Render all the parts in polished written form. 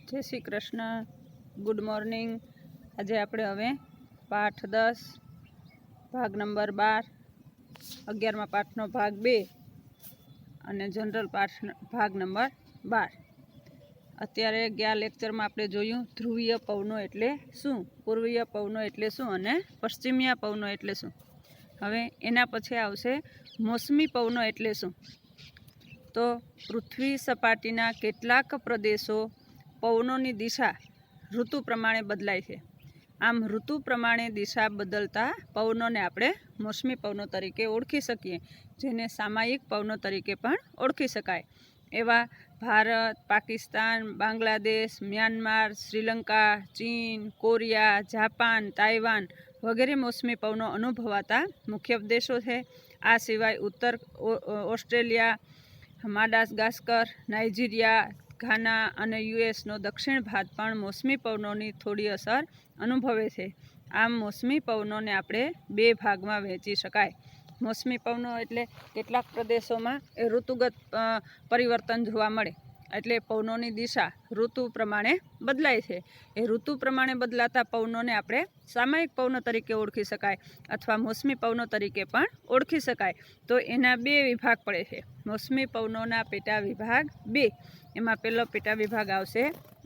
जय Shri Krishna. Good morning. आज આપણે હવે પાઠ 10 ભાગ નંબર 12 11મા પાઠનો ભાગ 2 અને જનરલ પાઠ ભાગ નંબર 12 અત્યારે ગયા લેક્ચરમાં આપણે જોયું ધ્રુવીય પવનો એટલે શું, પૂર્વીય પવનો એટલે શું અને પશ્ચિમીય પવનો એટલે શું। હવે એના પછી આવશે મોસમી પવનો એટલે શું। તો પૃથ્વી સપાટીના કેટલાક પ્રદેશો પવનોની દિશા ઋતુ પ્રમાણે બદલાય છે। આમ ઋતુ પ્રમાણે દિશા બદલતા પવનોને આપણે મોસમી પવનો તરીકે ઓળખી શકીએ, જેને સામાયિક પવનો તરીકે પણ ઓળખી શકાય। એવા ભારત, પાકિસ્તાન, બાંગ્લાદેશ, મ્યાનમાર, શ્રીલંકા, ચીન, કોરિયા, જાપાન, તાઇવાન વગેરે મોસમી પવનો અનુભવાતા મુખ્ય દેશો છે। આ સિવાય ઉત્તર ઓસ્ટ્રેલિયા, માડાગાસ્કર, નાઇજીરિયા, ઘાના અને યુએસનો દક્ષિણ ભાગ પણ મોસમી પવનોની થોડી અસર અનુભવે છે। આમ મોસમી પવનોને આપણે બે ભાગમાં વહેંચી શકાય। મોસમી પવનો એટલે કેટલાક પ્રદેશોમાં એ ઋતુગત પરિવર્તન જોવા મળે, એટલે પવનોની દિશા ઋતુ પ્રમાણે બદલાય છે। એ ઋતુ પ્રમાણે બદલાતા પવનોને આપણે સામાયિક પવનો તરીકે ઓળખી શકાય અથવા મોસમી પવનો તરીકે પણ ઓળખી શકાય। તો એના બે વિભાગ પડે છે। મોસમી પવનોના પેટા વિભાગ બે। એમાં પહેલો પેટા વિભાગ આવશે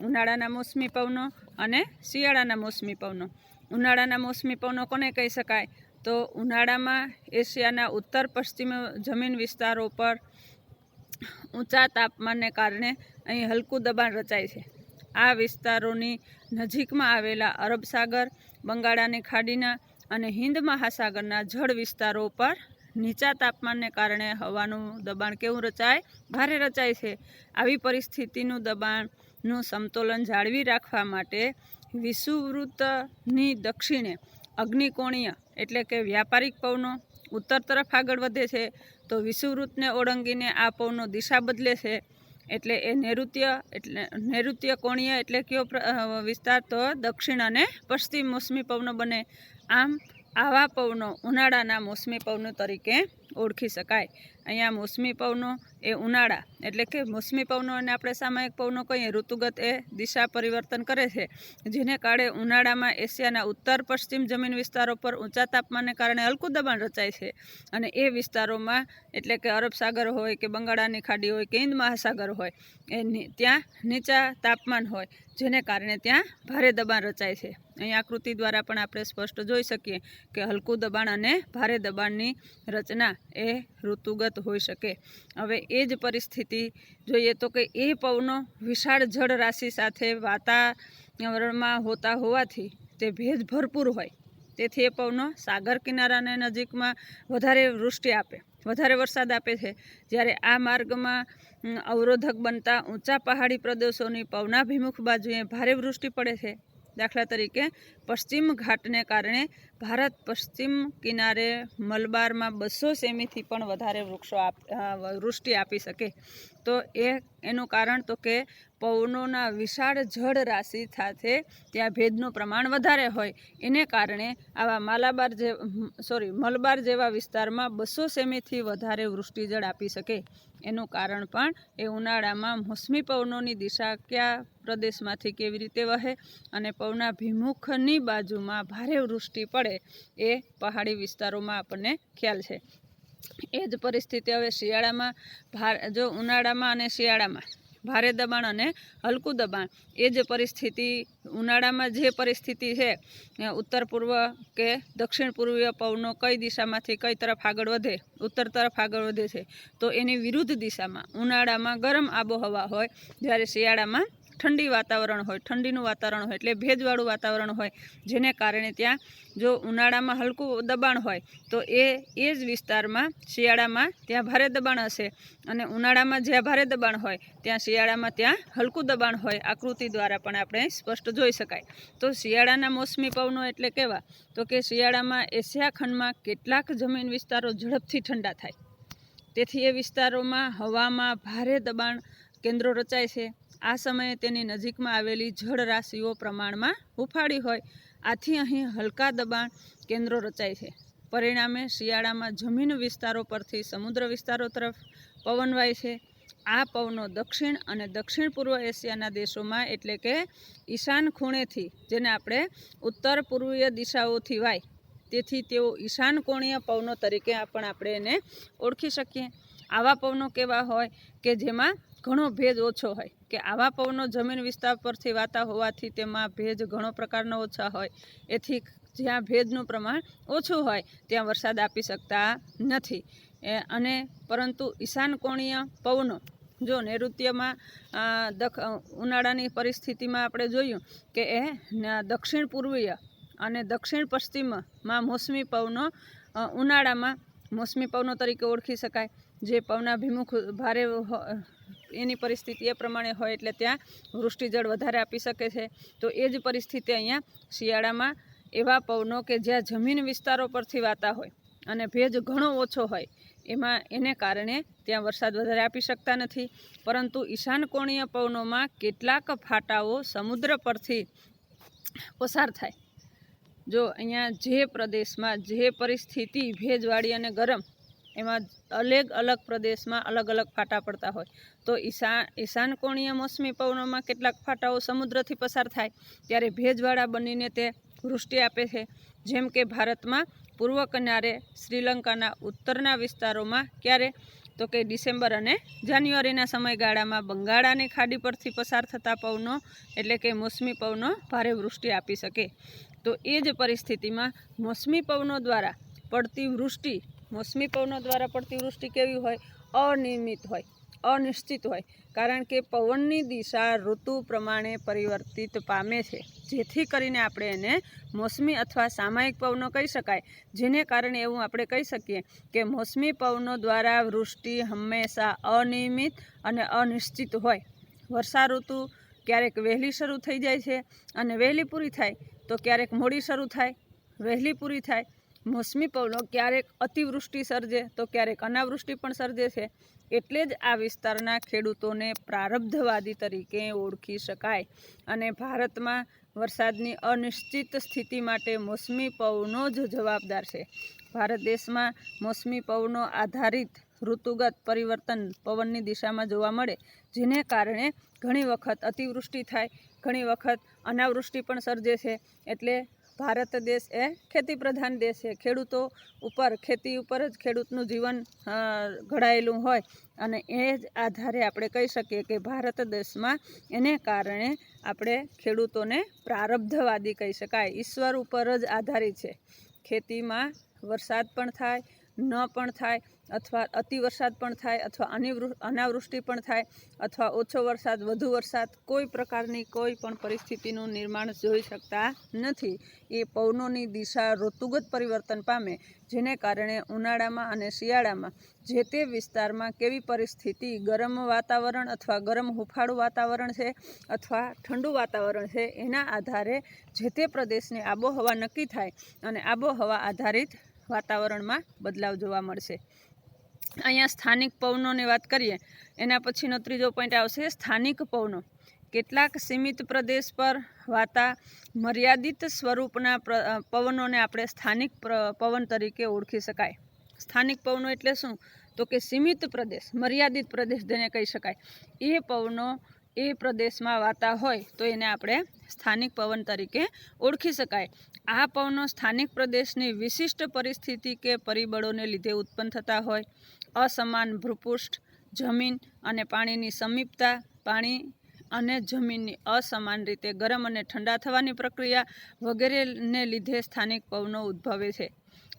ઉનાળાના મોસમી પવનો અને શિયાળાના મોસમી પવનો। ઉનાળાના મોસમી પવનો કોને કહી શકાય? તો ઉનાળામાં એશિયાના ઉત્તર પશ્ચિમ જમીન વિસ્તારો પર ઊંચા તાપમાનને કારણે અહીં હલકું દબાણ રચાય છે। આ વિસ્તારોની નજીકમાં આવેલા અરબ સાગર, બંગાળાની ખાડીના અને હિન્દ મહાસાગરના જળ વિસ્તારો પર નીચા તાપમાનને કારણે હવાનું દબાણ કેવું રચાય? ભારે રચાય છે। આવી પરિસ્થિતિનું દબાણનું સમતોલન જાળવી રાખવા માટે વિષુવવૃત્તની દક્ષિણે અગ્નિકોણીય એટલે કે વ્યાપારિક પવનો ઉત્તર તરફ આગળ વધે છે, તો વિષુવવૃત્તને ઓળંગીને આ પવનો દિશા બદલે છે, એટલે એ નૈઋત્ય કોણીય એટલે કયો વિસ્તાર? તો દક્ષિણ અને પશ્ચિમ મોસમી પવનો બને। આમ આવા પવનો ઉનાળાના મોસમી પવનો તરીકે ઓળખી શકાય। અહીંયા મોસમી પવનો એ ઉનાળા એટલે કે મોસમી પવનો અને આપણે સામાયિક પવનો કહીએ, ઋતુગત એ દિશા પરિવર્તન કરે છે, જેને કારણે ઉનાળામાં એશિયાના ઉત્તર પશ્ચિમ જમીન વિસ્તારો પર ઊંચા તાપમાનને કારણે હલકું દબાણ રચાય છે અને એ વિસ્તારોમાં એટલે કે અરબ સાગર હોય કે બંગાળાની ખાડી હોય કે હિન્દ મહાસાગર હોય ત્યાં નીચા તાપમાન હોય, જેને કારણે ત્યાં ભારે દબાણ રચાય છે। અહીં આકૃતિ દ્વારા પણ આપણે સ્પષ્ટ જોઈ શકીએ કે હલકું દબાણ અને ભારે દબાણની રચના એ ઋતુગત હોઈ શકે। હવે એ જ પરિસ્થિતિ જોઈએ તો કે એ પવનો વિશાળ જળ રાશિ સાથે વાતાવરણમાં હોતા હોવાથી તે ભેજ ભરપૂર હોય, તેથી એ પવનો સાગર કિનારાને નજીકમાં વધારે વૃષ્ટિ આપે, વધારે વરસાદ આપે છે। જ્યારે આ માર્ગમાં અવરોધક બનતા ઊંચા પહાડી પ્રદેશોની પવનાભિમુખ બાજુએ ભારે વૃષ્ટિ પડે છે। દાખલા તરીકે પશ્ચિમ ઘાટને કારણે ભારત પશ્ચિમ કિનારે મલબારમાં 200 સેમીથી પણ વધારે વૃષ્ટિ આપી શકે। તો એનું કારણ તો કે પવનોના વિશાળ જળ રાશિ સાથે ત્યાં ભેજનું પ્રમાણ વધારે હોય, એને કારણે આવા મલબાર જેવા વિસ્તારમાં 200 સેમીથી વધારે વૃષ્ટિજળ આપી શકે। એનું કારણ પણ એ ઉનાળામાં મોસમી પવનોની દિશા કયા પ્રદેશમાંથી કેવી રીતે વહે અને પવનાભિમુખની બાજુમાં ભારે વૃષ્ટિ પડે એ પહાડી વિસ્તારોમાં આપણને ખ્યાલ છે। એ જ પરિસ્થિતિ હવે શિયાળામાં જો ઉનાળામાં અને શિયાળામાં ભારે દબાણ અને હલકું દબાણ, એ જ પરિસ્થિતિ ઉનાળામાં જે પરિસ્થિતિ છે ઉત્તર પૂર્વ કે દક્ષિણ પૂર્વીય પવનો કઈ દિશામાંથી કઈ તરફ આગળ વધે? ઉત્તર તરફ આગળ વધે છે, તો એની વિરુદ્ધ દિશામાં ઉનાળામાં ગરમ આબોહવા હોય, જ્યારે શિયાળામાં ઠંડી વાતાવરણ હોય, ઠંડીનું વાતાવરણ હોય એટલે ભેજવાળું વાતાવરણ હોય, જેને કારણે ત્યાં જો ઉનાળામાં હલકું દબાણ હોય તો એ જ વિસ્તારમાં શિયાળામાં ત્યાં ભારે દબાણ હશે અને ઉનાળામાં જ્યાં ભારે દબાણ હોય ત્યાં શિયાળામાં ત્યાં હલકું દબાણ હોય। આકૃતિ દ્વારા પણ આપણે સ્પષ્ટ જોઈ શકાય। તો શિયાળાના મોસમી પવનો એટલે કેવા? તો કે શિયાળામાં એશિયા ખંડમાં કેટલાક જમીન વિસ્તારો ઝડપથી ઠંડા થાય, તેથી એ વિસ્તારોમાં હવામાં ભારે દબાણ કેન્દ્રો રચાય છે। આ સમયે તેની નજીકમાં આવેલી જળ રાશિઓ પ્રમાણમાં હુંફાળી હોય, આથી અહીં હલકા દબાણ કેન્દ્રો રચાય છે। પરિણામે શિયાળામાં જમીન વિસ્તારો પરથી સમુદ્ર વિસ્તારો તરફ પવન વાય છે। આ પવનો દક્ષિણ અને દક્ષિણ પૂર્વ એશિયાના દેશોમાં એટલે કે ઈશાન ખૂણેથી, જેને આપણે ઉત્તર પૂર્વીય દિશાઓથી વાય, તેથી તેઓ ઈશાન કોણીય પવનો તરીકે પણ આપણે એને ઓળખી શકીએ. આવા પવનો કેવા હોય કે જેમાં ઘણો ભેજ ઓછો હોય, કે આવા પવનો જમીન વિસ્તાર પરથી વાતા હોવાથી તેમાં ભેજ ઘણો પ્રકારનો ઓછા હોય, એથી જ્યાં ભેજનું પ્રમાણ ઓછું હોય ત્યાં વરસાદ આપી શકતા નથી. અને પરંતુ ઈશાન કોણીય પવનો જો નૈઋત્યમાં ઉનાળાની પરિસ્થિતિમાં આપણે જોયું કે એ દક્ષિણ પૂર્વીય અને દક્ષિણ પશ્ચિમમાં મોસમી પવનો ઉનાળામાં મોસમી પવનો તરીકે ઓળખી શકાય. જે પવનાભિમુખ ભારે એની પરિસ્થિતિ એ પ્રમાણે હોય એટલે ત્યાં વૃષ્ટિજળ વધારે આપી શકે છે. તો એ જ પરિસ્થિતિ અહીંયા શિયાળામાં એવા પવનો કે જ્યાં જમીન વિસ્તારો પરથી વાતા હોય અને ભેજ ઘણો ઓછો હોય એને કારણે ત્યાં વરસાદ વધારે આપી શકતા નથી. પરંતુ ઈશાન કોણીય પવનોમાં કેટલાક ફાટાઓ સમુદ્ર પરથી પસાર થાય. જો અહીંયા જે પ્રદેશમાં જે પરિસ્થિતિ ભેજવાળી અને ગરમ, એમાં અલગ પ્રદેશમાં અલગ ફાટા પડતા હોય, તો ઈશાન કોણીય મોસમી પવનોમાં કેટલાક ફાટાઓ સમુદ્રથી પસાર થાય ત્યારે ભેજવાળા બનીને તે વૃષ્ટિ આપે છે. જેમ કે ભારતમાં પૂર્વ કિનારે શ્રીલંકાના ઉત્તરના વિસ્તારોમાં ક્યારે, તો કે ડિસેમ્બર અને જાન્યુઆરીના સમયગાળામાં બંગાળાની ખાડી પરથી પસાર થતા પવનો એટલે કે મોસમી પવનો ભારે વૃષ્ટિ આપી શકે. તો એ જ પરિસ્થિતિમાં મોસમી પવનો દ્વારા પડતી વૃષ્ટિ કેવી હોય? અનિયમિત હોય, અનિશ્ચિત હોય. કારણ કે પવનની દિશા ઋતુ પ્રમાણે પરિવર્તિત પામે છે, જેથી કરીને આપણે એને મોસમી અથવા સામાયિક પવનો કહી શકાય. જેને કારણે એવું આપણે કહી શકીએ કે મોસમી પવનો દ્વારા વૃષ્ટિ હંમેશા અનિયમિત અને અનિશ્ચિત હોય. વર્ષા ઋતુ ક્યારેક વહેલી શરૂ થઈ જાય છે અને વહેલી પૂરી થાય, તો ક્યારેક મોડી શરૂ થાય, વહેલી પૂરી થાય. મોસમી પવનો ક્યારેક અતિવૃષ્ટિ સર્જે તો ક્યારેક અનાવૃષ્ટિ પણ સર્જે છે. એટલે જ આ વિસ્તારના ખેડૂતોને પ્રારબ્ધવાદી તરીકે ઓળખી શકાય. અને ભારતમાં વરસાદની અનિશ્ચિત સ્થિતિ માટે મોસમી પવનો જ જવાબદાર છે. ભારત દેશમાં મોસમી પવનો આધારિત ઋતુગત પરિવર્તન પવનની દિશામાં જોવા મળે, જેને કારણે ઘણી વખત અતિવૃષ્ટિ થાય, ઘણી વખત અનાવૃષ્ટિ પણ સર્જે છે. એટલે ભારત દેશ એ ખેતી પ્રધાન દેશ છે. ખેતી ઉપર જ ખેડૂતનું જીવન ઘડાયેલું હોય, અને એ જ આધારે આપણે કહી શકીએ કે ભારત દેશમાં એને કારણે આપણે ખેડૂતોને પ્રારબ્ધવાદી કહી શકાય. ઈશ્વર ઉપર જ આધારિત છે. ખેતીમાં વરસાદ પણ થાય, ન પણ થાય, અથવા અતિવરસાદ પણ થાય, અથવા અનાવૃષ્ટિ પણ થાય, અથવા ઓછો વરસાદ, વધુ વરસાદ, કોઈ પ્રકારની કોઈ પણ પરિસ્થિતિનું નિર્માણ જોઈ શકતા નથી. એ પવનોની દિશા ઋતુગત પરિવર્તન પામે, જેને કારણે ઉનાળામાં અને શિયાળામાં જે તે વિસ્તારમાં કેવી પરિસ્થિતિ, ગરમ વાતાવરણ અથવા ગરમ હુંફાળું વાતાવરણ છે અથવા ઠંડુ વાતાવરણ છે, એના આધારે જે તે પ્રદેશની આબોહવા નક્કી થાય અને આબોહવા આધારિત વાતાવરણમાં બદલાવ જોવા મળશે. અહીંયા સ્થાનિક પવનોની વાત કરીએ, એના પછીનો ત્રીજો પોઈન્ટ આવશે સ્થાનિક પવનો. કેટલાક સીમિત પ્રદેશ પર વાતા મર્યાદિત સ્વરૂપના પવનોને આપણે સ્થાનિક પવન તરીકે ઓળખી શકાય. સ્થાનિક પવનો એટલે શું? તો કે સીમિત પ્રદેશ, મર્યાદિત પ્રદેશ જેને કહી શકાય. એ પવનો એ પ્રદેશમાં વાતા હોય તો એને આપણે સ્થાનિક પવન તરીકે ઓળખી શકાય. આ પવનો સ્થાનિક પ્રદેશની વિશિષ્ટ પરિસ્થિતિ કે પરિબળોને લીધે ઉત્પન્ન થતા હોય. અસમાન ભૂપૃષ્ઠ, જમીન અને પાણીની સમીપતા, પાણી અને જમીનની અસમાન રીતે ગરમ અને ઠંડા થવાની પ્રક્રિયા વગેરેને લીધે સ્થાનિક પવનો ઉદ્ભવે છે.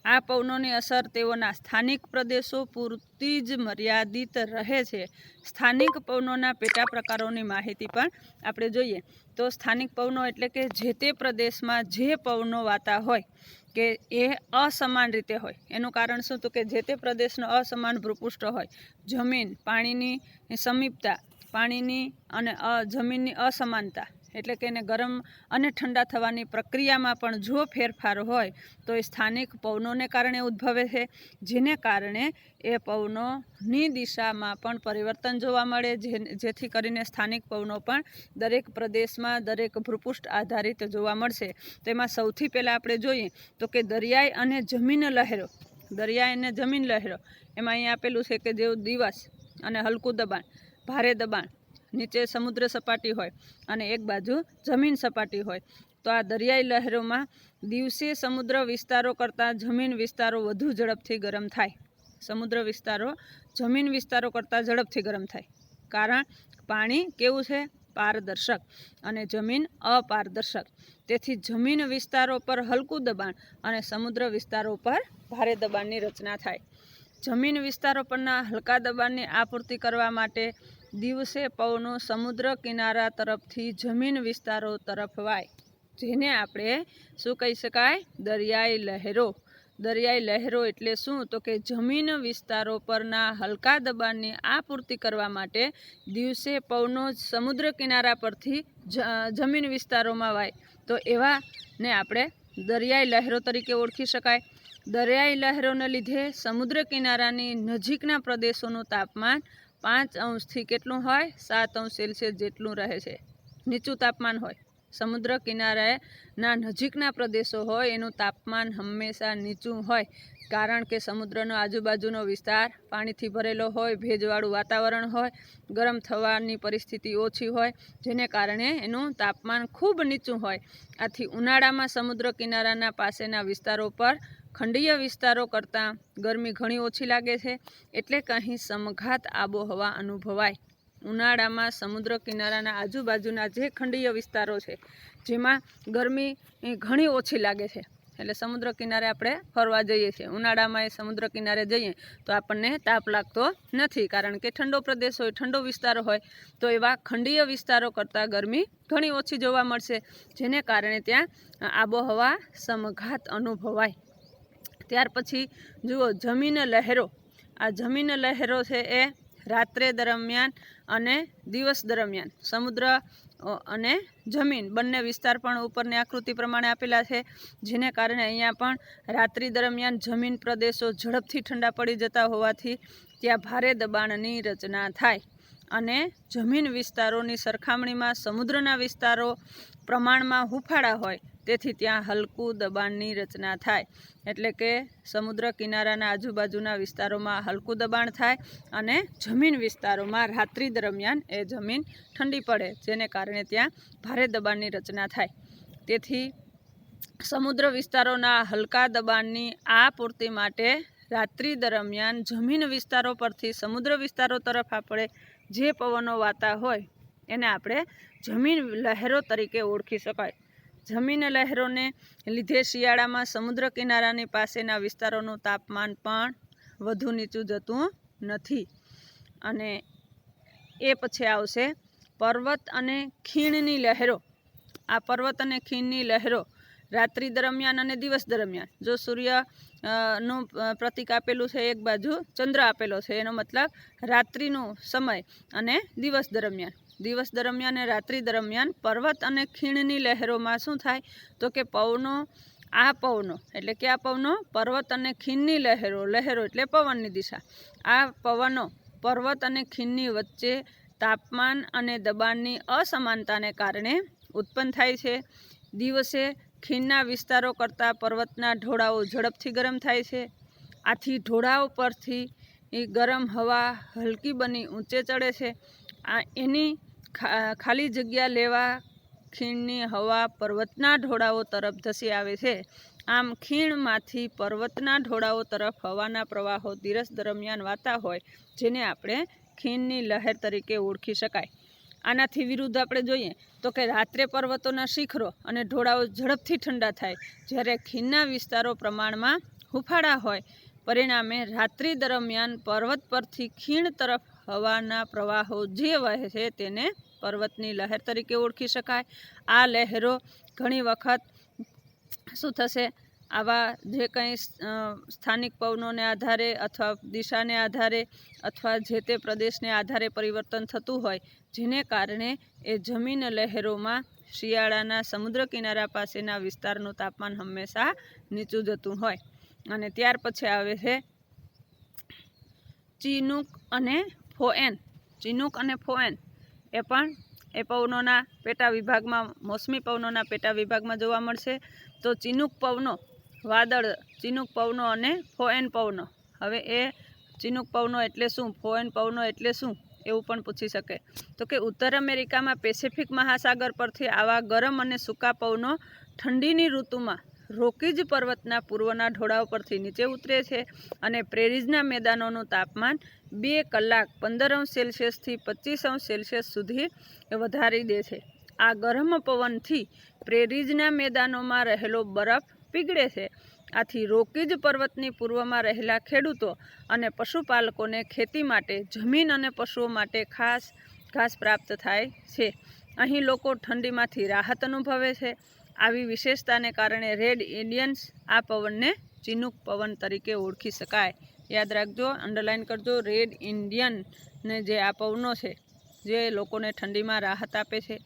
આ પવનોની અસર તેઓના સ્થાનિક પ્રદેશો પૂરતી જ મર્યાદિત રહે છે. સ્થાનિક પવનોના પેટા પ્રકારોની માહિતી પણ આપણે જોઈએ તો સ્થાનિક પવનો એટલે કે જે તે પ્રદેશમાં જે પવનો વાતા હોય કે એ અસમાન રીતે હોય. એનું કારણ શું? તો કે જે તે પ્રદેશનો અસમાન ભૂપૃષ્ઠ હોય, જમીન, પાણીની સમીપતા, પાણીની અને જમીનની અસમાનતા, એટલે કે એને ગરમ અને ઠંડા થવાની પ્રક્રિયામાં પણ જો ફેરફાર હોય તો એ સ્થાનિક પવનોને કારણે ઉદ્ભવે છે. જેને કારણે એ પવનોની દિશામાં પણ પરિવર્તન જોવા મળે, જેથી કરીને સ્થાનિક પવનો પણ દરેક પ્રદેશમાં, દરેક ભૂપૃષ્ઠ આધારિત જોવા મળશે. તેમાં સૌથી પહેલાં આપણે જોઈએ તો કે દરિયાઈ અને જમીન લહેરો. દરિયાઈ અને જમીન લહેરો એમાં અહીંયા આપેલું છે કે જેવું દિવસ અને હલકું દબાણ ભારે દબાણ, નીચે સમુદ્ર સપાટી હોય અને એક બાજુ જમીન સપાટી હોય, તો આ દરિયાઈ લહેરોમાં દિવસે સમુદ્ર વિસ્તારો કરતાં જમીન વિસ્તારો વધુ ઝડપથી ગરમ થાય. સમુદ્ર વિસ્તારો જમીન વિસ્તારો કરતાં ઝડપથી ગરમ થાય, કારણ પાણી કેવું છે? પારદર્શક, અને જમીન અપારદર્શક. તેથી જમીન વિસ્તારો પર હલકું દબાણ અને સમુદ્ર વિસ્તારો પર ભારે દબાણની રચના થાય. જમીન વિસ્તારો પરના હલકા દબાણની આપૂર્તિ કરવા માટે દિવસે પવનો સમુદ્ર કિનારા તરફથી જમીન વિસ્તારો તરફ વાય, જેને આપણે શું કહી શકાય? દરિયાઈ લહેરો. દરિયાઈ લહેરો એટલે શું? તો કે જમીન વિસ્તારો પરના હલકા દબાણની આપૂર્તિ કરવા માટે દિવસે પવનો સમુદ્ર કિનારા પરથી જમીન વિસ્તારોમાં વાય, તો એવાને આપણે દરિયાઈ લહેરો તરીકે ઓળખી શકાય. દરિયાઈ લહેરોને લીધે સમુદ્ર કિનારાની નજીકના પ્રદેશોનું તાપમાન 5 અંશથી કેટલું હોય? 7 અંશ સેલ્સિયસ જેટલું રહે છે. નીચું તાપમાન હોય. સમુદ્ર કિનારાના નજીકના પ્રદેશો હોય એનું તાપમાન હંમેશા નીચું હોય, કારણ કે સમુદ્રનો આજુબાજુનો વિસ્તાર પાણીથી ભરેલો હોય, ભેજવાળું વાતાવરણ હોય, ગરમ થવાની પરિસ્થિતિ ઓછી હોય, જેને કારણે એનું તાપમાન ખૂબ નીચું હોય. આથી ઉનાળામાં સમુદ્ર કિનારાના પાસેના વિસ્તારો પર ખંડીય વિસ્તારો કરતાં ગરમી ઘણી ઓછી લાગે છે, એટલે કે અહીં સમઘાત આબોહવા અનુભવાય. ઉનાળામાં સમુદ્ર કિનારાના આજુબાજુના જે ખંડીય વિસ્તારો છે જેમાં ગરમી ઘણી ઓછી લાગે છે, એટલે સમુદ્ર કિનારે આપણે ફરવા જઈએ છીએ, ઉનાળામાં એ સમુદ્ર કિનારે જઈએ તો આપણને તાપ લાગતો નથી, કારણ કે ઠંડો પ્રદેશ હોય, ઠંડો વિસ્તાર હોય, તો એવા ખંડીય વિસ્તારો કરતાં ગરમી ઘણી ઓછી જોવા મળશે, જેને કારણે ત્યાં આબોહવા સમઘાત અનુભવાય. ત્યાર પછી જુઓ જમીન લહેરો. આ જમીન લહેરો છે એ રાત્રે દરમિયાન અને દિવસ દરમિયાન સમુદ્ર અને જમીન બંને વિસ્તાર પણ ઉપરની આકૃતિ પ્રમાણે આપેલા છે, જેને કારણે અહીંયા પણ રાત્રિ દરમિયાન જમીન પ્રદેશો ઝડપથી ઠંડા પડી જતા હોવાથી ત્યાં ભારે દબાણની રચના થાય, અને જમીન વિસ્તારોની સરખામણીમાં સમુદ્રના વિસ્તારો પ્રમાણમાં હુંફાળા હોય, તેથી ત્યાં હલકું દબાણની રચના થાય. એટલે કે સમુદ્ર કિનારાના આજુબાજુના વિસ્તારોમાં હલકું દબાણ થાય અને જમીન વિસ્તારોમાં રાત્રિ દરમિયાન એ જમીન ઠંડી પડે, જેને કારણે ત્યાં ભારે દબાણની રચના થાય. તેથી સમુદ્ર વિસ્તારોના હલકા દબાણની આપૂર્તિ માટે રાત્રિ દરમિયાન જમીન વિસ્તારો પરથી સમુદ્ર વિસ્તારો તરફ આપણે જે પવનો વાતા હોય એને આપણે જમીન લહેરો તરીકે ઓળખી શકાય. જમીન લહેરોને લીધે શિયાળામાં સમુદ્ર કિનારાની પાસેના વિસ્તારોનું તાપમાન પણ વધુ નીચું જતું નથી. અને એ પછી આવશે પર્વત અને ખીણની લહેરો. આ પર્વત અને ખીણની લહેરો રાત્રિ દરમિયાન અને દિવસ દરમિયાન, જો સૂર્ય નું પ્રતીક આપેલું છે, એક બાજુ ચંદ્ર આપેલો છે, એનો મતલબ રાત્રિનો સમય અને દિવસ દરમિયાન. દિવસ દરમિયાન અને રાત્રિ દરમિયાન પર્વત અને ખીણની લહેરોમાં શું થાય? તો કે પવનો એટલે કે આ પવનો પર્વત અને ખીણની લહેરો એટલે પવનની દિશા. આ પવનો પર્વત અને ખીણની વચ્ચે તાપમાન અને દબાણની અસમાનતાને કારણે ઉત્પન્ન થાય છે. દિવસે ખીણના વિસ્તારો કરતાં પર્વતના ઢોળાવો ઝડપથી ગરમ થાય છે. આથી ઢોળાવ પરથી ગરમ હવા હલકી બની ઊંચે ચડે છે. એની ખાલી જગ્યા લેવા ખીણની હવા પર્વતના ઢોળાવો તરફ ધસી આવે છે. આમ ખીણમાંથી પર્વતના ઢોળાવો તરફ હવાના પ્રવાહો દિવસ દરમિયાન વાતા હોય, જેને આપણે ખીણની લહેર તરીકે ઓળખી શકાય. આનાથી વિરુદ્ધ આપણે જોઈએ તો કે રાત્રે પર્વતોના શિખરો અને ઢોળાવો ઝડપથી ઠંડા થાય, જ્યારે ખીણના વિસ્તારો પ્રમાણમાં હુંફાળા હોય. પરિણામે રાત્રિ દરમિયાન પર્વત પરથી ખીણ તરફ હવાના પ્રવાહો જે વહે છે તેને પર્વતની લહેર તરીકે ઓળખી શકાય. આ લહેરો ઘણી વખત શું થશે? આવા જે કંઈ સ્થાનિક પવનોને આધારે અથવા દિશાને આધારે અથવા જે તે પ્રદેશને આધારે પરિવર્તન થતું હોય, જેને કારણે એ જમીન લહેરોમાં શિયાળાના સમુદ્ર કિનારા પાસેના વિસ્તારનું તાપમાન હંમેશા નીચું જતું હોય. અને ત્યાર પછી આવે છે ચિનુક અને ફોએન. ચિનુક અને ફોએન એ પણ એ પવનોના પેટા વિભાગમાં, મોસમી પવનોના પેટા વિભાગમાં જોવા મળશે. તો ચિનુક પવનો વાદળ, ચિનુક પવનો અને ફોએન પવનો. હવે એ ચિનુક પવનો એટલે શું, ફોએન પવનો એટલે શું, એવું પણ પૂછી શકે. તો કે ઉત્તર અમેરિકામાં પેસિફિક મહાસાગર પરથી આવા ગરમ અને સૂકા પવનો ઠંડીની ઋતુમાં રોકીજ પર્વતના પૂર્વના ઢોળાવ પરથી નીચે ઉતરે છે અને પ્રેરીઝના મેદાનોનું તાપમાન 2 કલાક 15°C થી 25°C સુધી વધારી દે છે. આ ગરમ પવનથી પ્રેરીઝના મેદાનોમાં રહેલો બરફ પીગળે છે. આથી રોકીજ પર્વતની પૂર્વમાં રહેલા ખેડૂતો અને પશુપાલકોને ખેતી માટે જમીન અને પશુઓ માટે ખાસ ઘાસ પ્રાપ્ત થાય છે. અહીં લોકો ઠંડીમાંથી રાહત અનુભવે છે. આવી વિશેષતાને કારણે રેડ ઇન્ડિયન્સ આ પવનને ચિનુક પવન તરીકે ઓળખી શકાય. યાદ રાખજો, અંડરલાઇન કરજો. રેડ ઇન્ડિયનને જે આ પવનો છે જે લોકોને ઠંડીમાં રાહત આપે છે,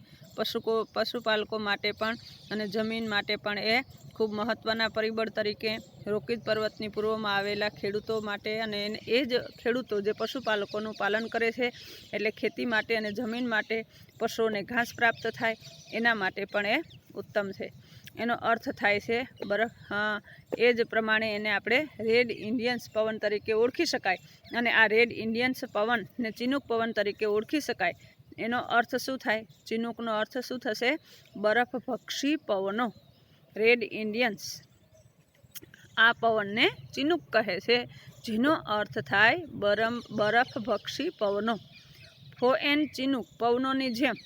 પશુપાલકો માટે પણ અને જમીન માટે પણ એ ખૂબ મહત્ત્વના પરિબળ તરીકે રોકીજ પર્વતની પૂર્વમાં આવેલા ખેડૂતો માટે અને એ જ ખેડૂતો જે પશુપાલકોનું પાલન કરે છે એટલે ખેતી માટે અને જમીન માટે પશુઓને ઘાસ પ્રાપ્ત થાય એના માટે પણ એ ઉત્તમ છે. એનો અર્થ થાય છે બરફ. એ જ પ્રમાણે એને આપણે રેડ ઇન્ડિયન્સ પવન તરીકે ઓળખી શકાય અને આ રેડ ઇન્ડિયન્સ પવનને ચિનુક પવન તરીકે ઓળખી શકાય. એનો અર્થ શું થાય? ચિનુકનો અર્થ શું થશે? બરફભક્ષી પવનો. રેડ ઇન્ડિયન્સ આ પવનને ચિનુક કહે છે, જેનો અર્થ થાય બરફભક્ષી પવનો. ફોએન ચિનુક પવનોની જેમ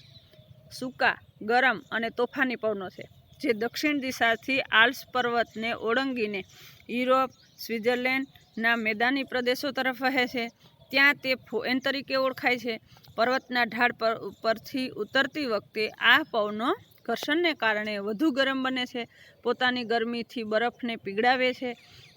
સૂકા, ગરમ અને તોફાની પવનો છે, જે દક્ષિણ દિશાથી આલ્પ્સ પર્વતને ઓળંગીને યુરોપ, સ્વિટ્ઝરલેન્ડના મેદાની પ્રદેશો તરફ વહે છે. ત્યાં તે ફોએન તરીકે ઓળખાય છે. પર્વતના ઢાળ પરથી ઉતરતી વખતે આ પવનો ઘર્ષણને કારણે વધુ ગરમ બને છે, પોતાની ગરમીથી બરફને પીગળાવે છે.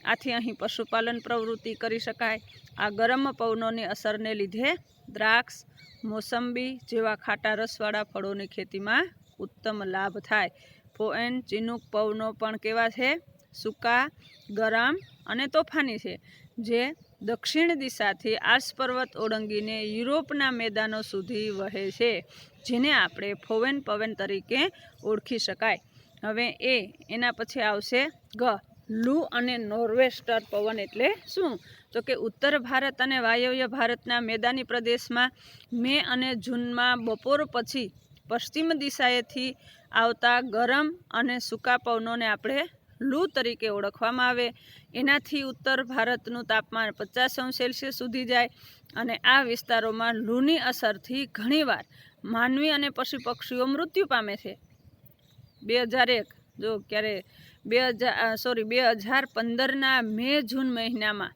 આથી અહીં પશુપાલન પ્રવૃત્તિ કરી શકાય. આ ગરમ પવનોની અસરને લીધે દ્રાક્ષ, મોસંબી જેવા ખાટા રસવાળા ફળોની ખેતીમાં ઉત્તમ લાભ થાય. ફોએન ચિનુક પવનો પણ કેવા છે? સૂકા, ગરમ અને તોફાની છે, જે દક્ષિણ દિશાથી આલ્પ્સ પર્વત ઓળંગીને યુરોપના મેદાનો સુધી વહે છે, જેને આપણે ફોએન પવન તરીકે ઓળખી શકાય. હવે એના પછી આવશે ગ. લૂ અને નોર્વેસ્ટર પવન એટલે શું? તો કે ઉત્તર ભારત અને વાયવ્ય ભારતના મેદાની પ્રદેશમાં મે અને જૂનમાં બપોર પછી પશ્ચિમ દિશાએથી આવતા ગરમ અને સૂકા પવનોને આપણે લૂ તરીકે ઓળખવામાં આવે. એનાથી ઉત્તર ભારતનું તાપમાન 50°C સુધી જાય અને આ વિસ્તારોમાં લૂની અસરથી ઘણીવાર માનવી અને પશુ પક્ષીઓ મૃત્યુ પામે છે. 2015ના મે-જૂન મહિનામાં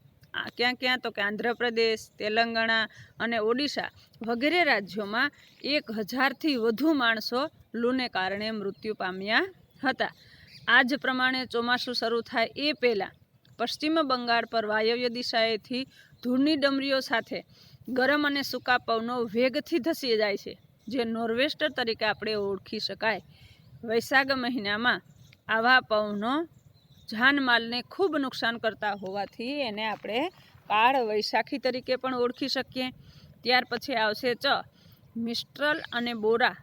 ક્યાં તો કે આંધ્રપ્રદેશ, તેલંગાણા અને ઓડિશા વગેરે રાજ્યોમાં 1000થી વધુ માણસો લૂને કારણે મૃત્યુ પામ્યા હતા. આ જ પ્રમાણે ચોમાસું શરૂ થાય એ પહેલાં પશ્ચિમ બંગાળ પર વાયવ્ય દિશાએથી ધૂળની ડમરીઓ સાથે ગરમ અને સૂકા પવનો વેગથી ધસી જાય છે, જે નોર્વેસ્ટર તરીકે આપણે ઓળખી શકાય. વૈશાખ મહિનામાં આવા પવનો જાનમાલને ખૂબ નુકસાન કરતા હોવાથી એને આપણે કાળ વૈશાખી તરીકે પણ ઓળખી શકીએ. ત્યાર પછી આવશે ચ. મિસ્ટ્રલ અને બોરા.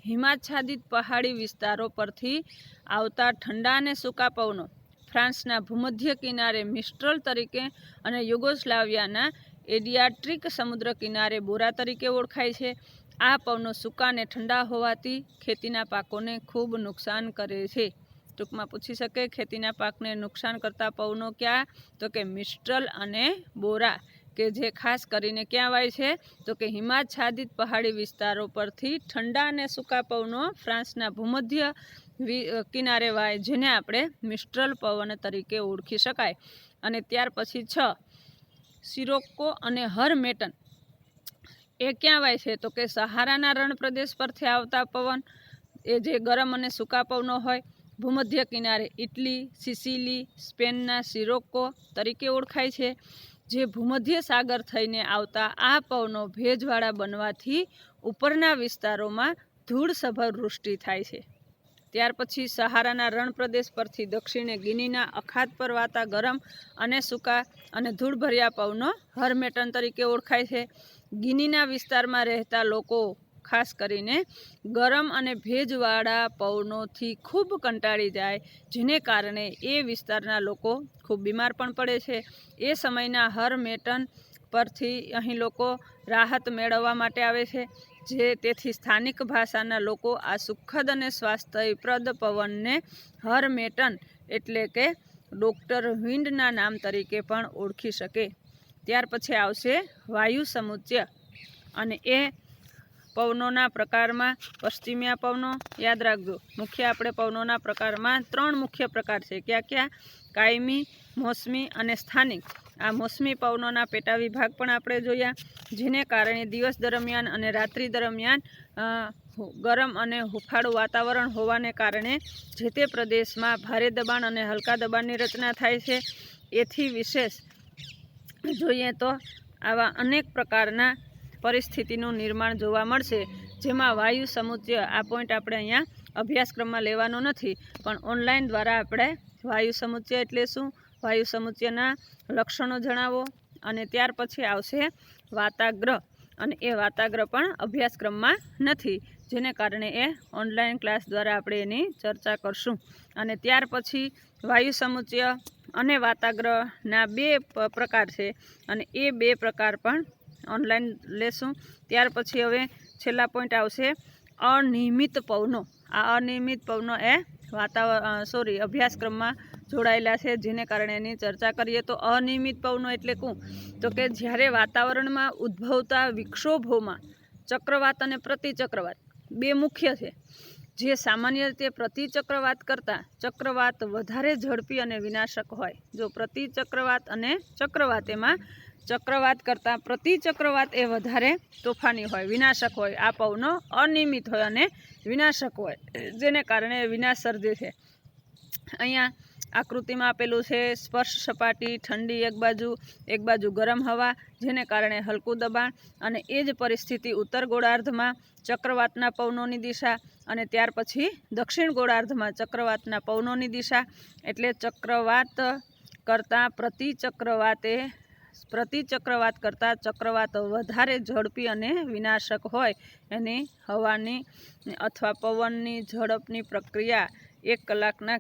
હિમાચ્છાદિત પહાડી વિસ્તારો પરથી આવતા ઠંડા અને સૂકા પવનો ફ્રાન્સના ભૂમધ્ય કિનારે મિસ્ટ્રલ તરીકે અને યુગોસ્લાવિયાના એડિયાટ્રિક સમુદ્ર કિનારે બોરા તરીકે ઓળખાય છે. આ પવનો સૂકા અને ઠંડા હોવાથી ખેતીના પાકોને ખૂબ નુકસાન કરે છે. ટૂંકમાં પૂછી શકે, ખેતીના પાકને નુકસાન કરતા પવનો ક્યાં? તો કે મિસ્ટ્રલ અને બોરા, કે જે ખાસ કરીને ક્યાં વાય છે? તો કે હિમાચ્છાદિત પહાડી વિસ્તારો પરથી ઠંડા અને સૂકા પવનો ફ્રાન્સના ભૂમધ્ય કિનારે વાય, જેને આપણે મિસ્ટ્રલ પવન તરીકે ઓળખી શકાય. અને ત્યાર પછી 6. સિરોક્કો અને હરમેટન. એ ક્યાં વાય છે? તો કે સહારાના રણ પ્રદેશ પરથી આવતા પવન, એ જે ગરમ અને સૂકા પવનો હોય, ભૂમધ્ય કિનારે ઇટલી, સિસિલી, સ્પેનના સિરોક્કો તરીકે ઓળખાય છે. જે ભૂમધ્ય સાગર થઈને આવતા આ પવનો ભેજવાળા બનવાથી ઉપરના વિસ્તારોમાં ધૂળસભર વૃષ્ટિ થાય છે. ત્યાર પછી સહારાના રણ પ્રદેશ પરથી દક્ષિણે ગિનીના અખાત પર વાતા ગરમ અને સૂકા અને ધૂળભર્યા પવનો હરમેટન તરીકે ઓળખાય છે. ગિનીના વિસ્તારમાં રહેતા લોકો ખાસ કરીને ગરમ અને ભેજવાળા પવનોથી ખૂબ કંટાળી જાય, જેને કારણે એ વિસ્તારના લોકો ખૂબ બીમાર પણ પડે છે. એ સમયના હરમેટન પરથી અહીં લોકો રાહત મેળવવા માટે આવે છે, તેથી સ્થાનિક ભાષાના લોકો આ સુખદ અને સ્વાસ્થ્યપ્રદ પવનને હરમેટન એટલે કે ડૉક્ટર વિન્ડના નામ તરીકે પણ ઓળખી શકે. ત્યાર પછી આવશે વાયુ સમુચ્ચય, અને એ પવનોના પ્રકારમાં પશ્ચિમીય પવનો. યાદ રાખજો, મુખ્ય આપણે પવનોના પ્રકારમાં 3 મુખ્ય પ્રકાર છે. ક્યાં? કાયમી, મોસમી અને સ્થાનિક. આ મોસમી પવનોના પેટા વિભાગ પણ આપણે જોયા, જેને કારણે દિવસ દરમિયાન અને રાત્રિ દરમિયાન ગરમ અને હુંફાળું વાતાવરણ હોવાને કારણે જે તે પ્રદેશમાં ભારે દબાણ અને હલકા દબાણની રચના થાય છે. એથી વિશેષ જોઈએ તો આવા અનેક પ્રકારના પરિસ્થિતિનું નિર્માણ જોવા મળશે, જેમાં વાયુ સમુચ્ચય, આ પોઈન્ટ આપણે અહીંયા અભ્યાસક્રમમાં લેવાનો નથી, પણ ઓનલાઈન દ્વારા આપણે વાયુ સમુચ્ચય એટલે શું, વાયુ સમુચ્ચયના લક્ષણો જણાવો. અને ત્યાર પછી આવશે વાતાગ્રહ, અને એ વાતાગ્રહ પણ અભ્યાસક્રમમાં નથી, જેને કારણે એ ઓનલાઈન ક્લાસ દ્વારા આપણે એની ચર્ચા કરશું. અને ત્યાર પછી વાયુ સમુચ્ચય અને વાતાગ્રહના 2 પ્રકાર છે, અને એ 2 પ્રકાર પણ ઓનલાઈન લેશું. ત્યાર પછી હવે છેલ્લા પોઈન્ટ આવશે અનિયમિત પવનો. આ અનિયમિત પવનો એ અભ્યાસક્રમમાં જોડાયેલા છે, જેને કારણે એની ચર્ચા કરીએ. તો અનિયમિત પવનો એટલે શું? તો કે જ્યારે વાતાવરણમાં ઉદ્ભવતા વિક્ષોભોમાં ચક્રવાત અને પ્રતિચક્રવાત 2 મુખ્ય છે. જે સામાન્ય રીતે પ્રતિચક્રવાત કરતાં ચક્રવાત વધારે ઝડપી અને વિનાશક હોય. જો પ્રતિચક્રવાત અને ચક્રવાત, એમાં ચક્રવાત કરતાં પ્રતિચક્રવાત એ વધારે તોફાની હોય, વિનાશક હોય. આ પવનો અનિયમિત હોય અને વિનાશક હોય, જેને કારણે વિનાશ સર્જે છે. અહીંયા આકૃતિમાં આપેલું છે સ્પર્શ સપાટી, ઠંડી એક બાજુ ગરમ હવા, જેને કારણે હલકું દબાણ, અને એ જ પરિસ્થિતિ ઉત્તર ગોળાર્ધમાં ચક્રવાતના પવનોની દિશા, અને ત્યાર પછી દક્ષિણ ગોળાર્ધમાં ચક્રવાતના પવનોની દિશા. એટલે ચક્રવાત કરતાં પ્રતિચક્રવાત કરતાં ચક્રવાત વધારે ઝડપી અને વિનાશક હોય. એની હવાની અથવા પવનની ઝડપની પ્રક્રિયા 1 કલાકના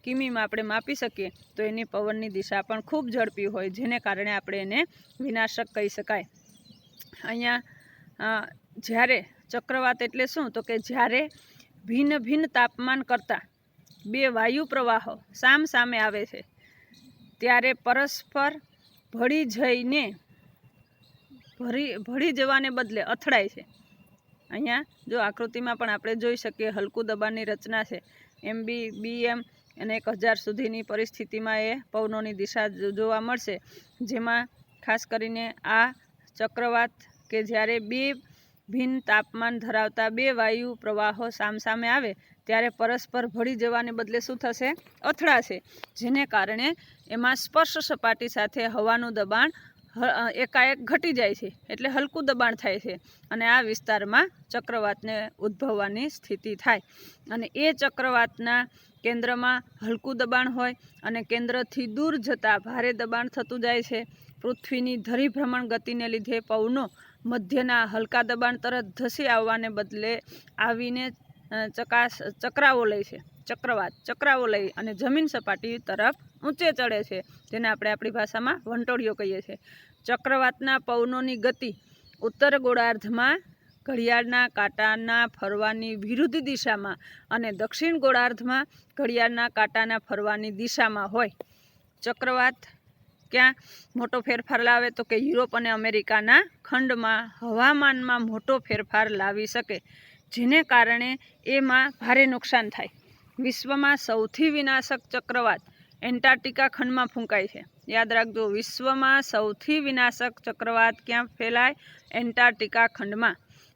કિમીમાં આપણે માપી શકીએ, તો એની પવનની દિશા પણ ખૂબ ઝડપી હોય, જેને કારણે આપણે એને વિનાશક કહી શકાય. અહીંયા જ્યારે ચક્રવાત એટલે શું? તો કે જ્યારે ભિન્ન તાપમાન કરતાં 2 વાયુ પ્રવાહો સામે આવે છે, ત્યારે પરસ્પર ભળી જવાને બદલે અથડાય છે. અહીંયા જો આકૃતિમાં પણ આપણે જોઈ શકીએ, હલકું દબાણની રચના છે. MB, BM અને 1000 સુધીની પરિસ્થિતિમાં એ પવનોની દિશા જોવા મળશે, જેમાં ખાસ કરીને આ ચક્રવાત કે જ્યારે 2 ભિન્ન તાપમાન ધરાવતા 2 વાયુ પ્રવાહો સામે આવે, ત્યારે પરસ્પર ભળી જવાને બદલે શું થશે? અથડાશે, જેને કારણે એમાં સ્પર્શ સપાટી સાથે હવાનું દબાણ એકાએક ઘટી જાય છે, એટલે હલકું દબાણ થાય છે, અને આ વિસ્તારમાં ચક્રવાતને ઉદ્ભવવાની સ્થિતિ થાય. અને એ ચક્રવાતના કેન્દ્રમાં હલકું દબાણ હોય, અને કેન્દ્રથી દૂર જતાં ભારે દબાણ થતું જાય છે. પૃથ્વીની ધરીભ્રમણ ગતિને લીધે પવનો મધ્યના હલકા દબાણ તરફ ધસી આવવાને બદલે આવીને ચક્રાવો લઈ અને જમીન સપાટી તરફ ઊંચે ચડે છે, જેને આપણે આપણી ભાષામાં વંટોળિયો કહીએ છીએ. ચક્રવાતના પવનોની ગતિ ઉત્તર ગોળાર્ધમાં ઘડિયાળના કાંટાના ફરવાની વિરુદ્ધ દિશામાં, અને દક્ષિણ ગોળાર્ધમાં ઘડિયાળના કાંટાના ફરવાની દિશામાં હોય. ચક્રવાત ક્યાં મોટો ફેરફાર લાવે? તો કે યુરોપ અને અમેરિકાના ખંડમાં હવામાનમાં મોટો ફેરફાર લાવી શકે, જેને કારણે એમાં ભારે નુકસાન થાય. વિશ્વમાં સૌથી વિનાશક ચક્રવાત એન્ટાર્કટિકા ખંડમાં ફૂંકાય છે. યાદ રાખજો, વિશ્વમાં સૌથી વિનાશક ચક્રવાત ક્યાં ફેલાય? એન્ટાર્કટિકા ખંડમાં.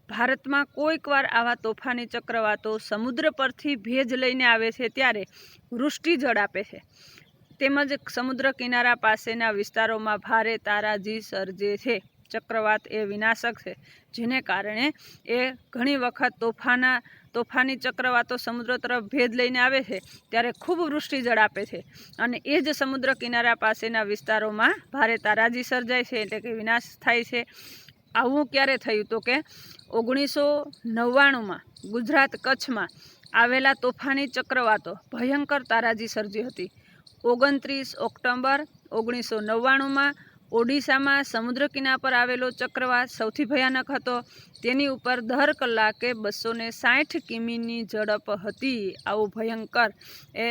ભારતમાં કોઈકવાર આવા તોફાની ચક્રવાતો સમુદ્ર પરથી ભેજ લઈને આવે છે, ત્યારે વૃષ્ટિજળ આપે છે, તેમજ સમુદ્ર કિનારા પાસેના વિસ્તારોમાં ભારે તારાજી સર્જે છે. ચક્રવાત એ વિનાશક છે, જેને કારણે એ ઘણી વખત તોફાની ચક્રવાતો સમુદ્ર તરફ ભેજ લઈને આવે છે, ત્યારે ખૂબ વૃષ્ટિજળ આપે છે, અને એ જ સમુદ્ર કિનારા પાસેના વિસ્તારોમાં ભારે તારાજી સર્જાય છે, એટલે કે વિનાશ થાય છે. આવું ક્યારે થયું? તો કે 1999માં ગુજરાત કચ્છમાં આવેલા તોફાની ચક્રવાતો ભયંકર તારાજી સર્જી હતી. 29 ઓક્ટોબર 1999માં ઓડિશામાં સમુદ્ર કિનારા પર આવેલો ચક્રવાત સૌથી ભયાનક હતો. તેની ઉપર દર કલાકે 260 કિમીની ઝડપ હતી. આવું ભયંકર એ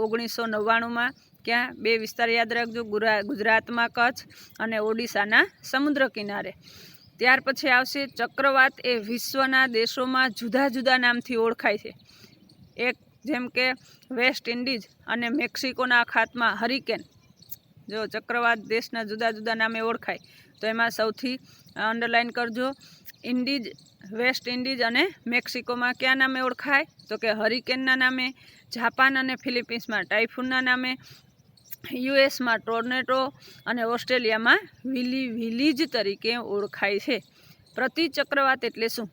1999માં ક્યાં બે વિસ્તાર યાદ રાખજો, ગુજરાતમાં કચ્છ અને ઓડિશાના સમુદ્ર કિનારે. ત્યાર પછી આવશે ચક્રવાત એ વિશ્વના દેશોમાં જુદા જુદા નામથી ઓળખાય છે. એક જેમ કે વેસ્ટ ઇન્ડિઝ અને મેક્સિકોના અખાતમાં હરિકેન. જો ચક્રવાત દેશના જુદા જુદા નામે ઓળખાય તો એમાં સૌથી અંડરલાઇન કરજો, વેસ્ટ ઇન્ડિઝ અને મેક્સિકોમાં કયા નામે ઓળખાય તો કે હરિકેનના નામે, જાપાન અને ફિલિપિન્સમાં ટાઇફૂનના નામે, યુએસમાં ટોર્નેડો અને ઓસ્ટ્રેલિયામાં વિલીજ તરીકે ઓળખાય છે. પ્રતિચક્રવાત એટલે શું?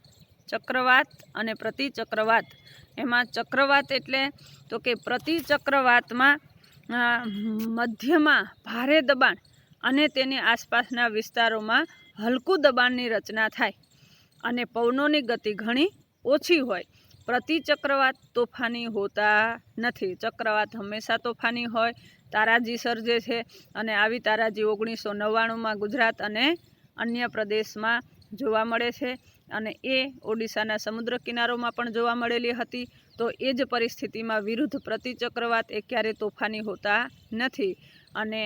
ચક્રવાત અને પ્રતિચક્રવાત. એમાં ચક્રવાત એટલે તો કે પ્રતિચક્રવાતમાં મધ્યમાં ભારે દબાણ અને તેની આસપાસના વિસ્તારોમાં હલકું દબાણની રચના થાય અને પવનોની ગતિ ઘણી ઓછી હોય. પ્રતિચક્રવાત તોફાની હોતા નથી. ચક્રવાત હંમેશા તોફાની હોય, તારાજી સર્જે છે અને આવી તારાજી 1999માં ગુજરાત અને અન્ય પ્રદેશમાં જોવા મળે છે અને એ ઓડિશાના સમુદ્ર કિનારોમાં પણ જોવા મળેલી હતી. તો એ જ પરિસ્થિતિમાં વિરુદ્ધ પ્રતિચક્રવાત એ ક્યારેય તોફાની હોતા નથી. અને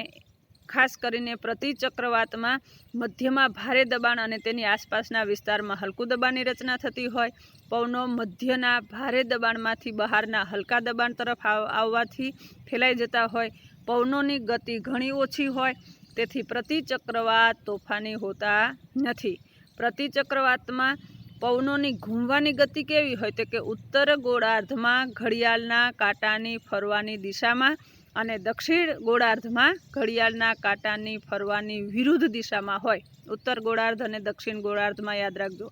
ખાસ કરીને પ્રતિચક્રવાતમાં મધ્યમાં ભારે દબાણ અને તેની આસપાસના વિસ્તારમાં હલકું દબાણની રચના થતી હોય. પવનો મધ્યના ભારે દબાણમાંથી બહારના હલકા દબાણ તરફ આવવાથી ફેલાઈ જતા હોય. પવનોની ગતિ ઘણી ઓછી હોય, તેથી પ્રતિચક્રવાત તોફાની હોતા નથી. પ્રતિચક્રવાતમાં પવનોની ઘૂમવાની ગતિ કેવી હોય તો કે ઉત્તર ગોળાર્ધમાં ઘડિયાળના કાંટાની ફરવાની દિશામાં અને દક્ષિણ ગોળાર્ધમાં ઘડિયાળના કાંટાની ફરવાની વિરુદ્ધ દિશામાં હોય. ઉત્તર ગોળાર્ધ અને દક્ષિણ ગોળાર્ધમાં યાદ રાખજો.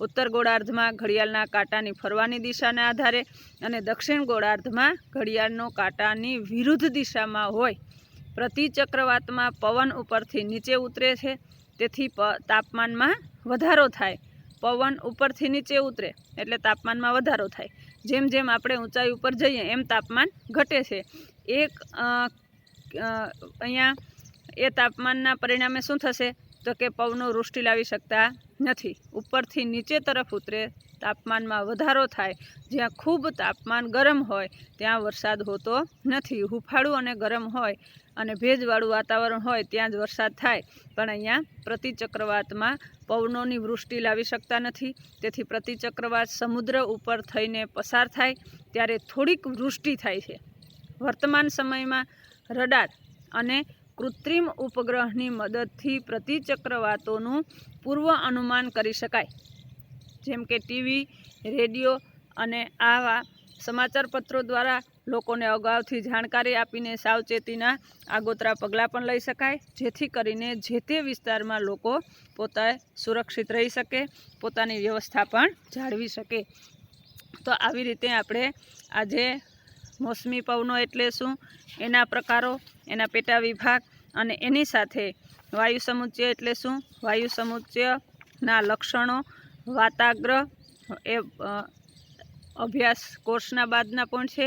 ઉત્તર ગોળાર્ધમાં ઘડિયાળના કાંટાની ફરવાની દિશાના આધારે અને દક્ષિણ ગોળાર્ધમાં ઘડિયાળનો કાંટાની વિરુદ્ધ દિશામાં હોય. પ્રતિચક્રવાતમાં પવન ઉપરથી નીચે ઉતરે છે, તેથી તાપમાનમાં વધારો થાય. પવન ઉપરથી નીચે ઉતરે એટલે તાપમાનમાં વધારો થાય. જેમ જેમ આપણે ઊંચાઈ ઉપર જઈએ એમ તાપમાન ઘટે છે. અહીંયા એ તાપમાનના પરિણામે શું થશે તો કે પવનો વૃષ્ટિ લાવી શકતા નથી. ઉપરથી નીચે તરફ ઉતરે, તાપમાનમાં વધારો થાય. જ્યાં ખૂબ તાપમાન ગરમ હોય ત્યાં વરસાદ હોતો નથી. હુંફાળું અને ગરમ હોય અને ભેજવાળું વાતાવરણ હોય ત્યાં જ વરસાદ થાય. પણ અહીંયા પ્રતિચક્રવાતમાં પવનોની વૃષ્ટિ લાવી શકતા નથી. તેથી પ્રતિચક્રવાત સમુદ્ર ઉપર થઈને પસાર થાય ત્યારે થોડીક વૃષ્ટિ થાય છે. વર્તમાન સમયમાં રડાર અને કૃત્રિમ ઉપગ્રહની મદદથી પ્રતિચક્રવાતોનું પૂર્વ અનુમાન કરી શકાય. જેમ કે ટીવી, રેડિયો અને આવા સમાચારપત્રો દ્વારા લોકોને અગાઉથી જાણકારી આપીને સાવચેતીના આગોતરા પગલાં પણ લઈ શકાય, જેથી કરીને જે તે વિસ્તારમાં લોકો પોતે સુરક્ષિત રહી શકે, પોતાની વ્યવસ્થા પણ જાળવી શકે. તો આવી રીતે આપણે આજે મોસમી પવનો એટલે શું, એના પ્રકારો, એના પેટા વિભાગ અને એની સાથે વાયુ સમુચ્ચય એટલે શું, વાયુ સમુચ્ચયના લક્ષણો, વાતાગ્રહ એ અભ્યાસ કોર્સના બાદના પણ છે.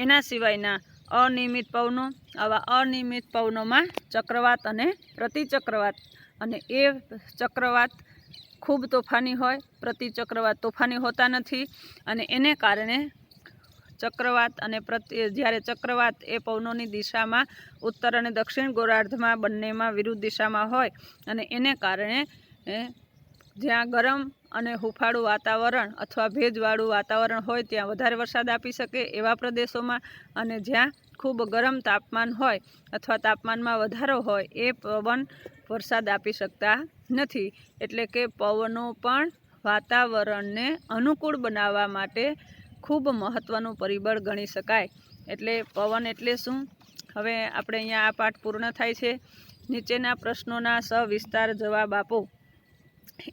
એના સિવાયના અનિયમિત પવનો, આવા અનિયમિત પવનોમાં ચક્રવાત અને પ્રતિચક્રવાત, અને એ ચક્રવાત ખૂબ તોફાની હોય, પ્રતિચક્રવાત તોફાની હોતા નથી. અને એને કારણે ચક્રવાત અને જ્યારે ચક્રવાત એ પવનોની દિશામાં ઉત્તર અને દક્ષિણ ગોળાર્ધમાં બંનેમાં વિરુદ્ધ દિશામાં હોય અને એને કારણે જ્યાં ગરમ અને હુંફાળું વાતાવરણ અથવા ભેજવાળું વાતાવરણ હોય ત્યાં વધારે વરસાદ આપી શકે એવા પ્રદેશોમાં, અને જ્યાં ખૂબ ગરમ તાપમાન હોય અથવા તાપમાનમાં વધારો હોય એ પવન વરસાદ આપી શકતા નથી. એટલે કે પવનો પણ વાતાવરણને અનુકૂળ બનાવવા માટે ખૂબ મહત્ત્વનું પરિબળ ગણી શકાય. એટલે પવન એટલે શું, હવે આપણે અહીંયા આ પાઠ પૂર્ણ થાય છે. નીચેના પ્રશ્નોના સવિસ્તાર જવાબ આપો.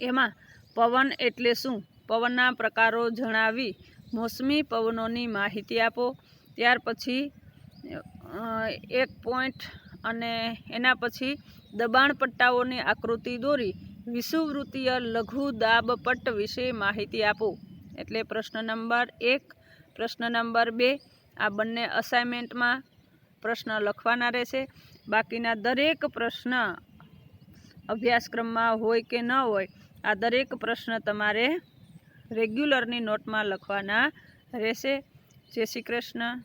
એમાં પવન એટલે શું, પવનના પ્રકારો જણાવી મોસમી પવનોની માહિતી આપો. ત્યાર પછી 1 પોઈન્ટ અને એના પછી દબાણ પટ્ટાઓની આકૃતિ દોરી વિષુવવૃત્તીય લઘુ દાબ પટ્ટ વિશે માહિતી આપો. એટલે પ્રશ્ન નંબર 1, પ્રશ્ન નંબર 2 આ બંને અસાઇનમેન્ટમાં પ્રશ્ન લખવાના રહેશે. બાકીના દરેક પ્રશ્ન અભ્યાસક્રમમાં હોય કે ન હોય, આ દરેક પ્રશ્ન તમારે રેગ્યુલરની નોટમાં લખવાના રહેશે. જય શ્રી કૃષ્ણ.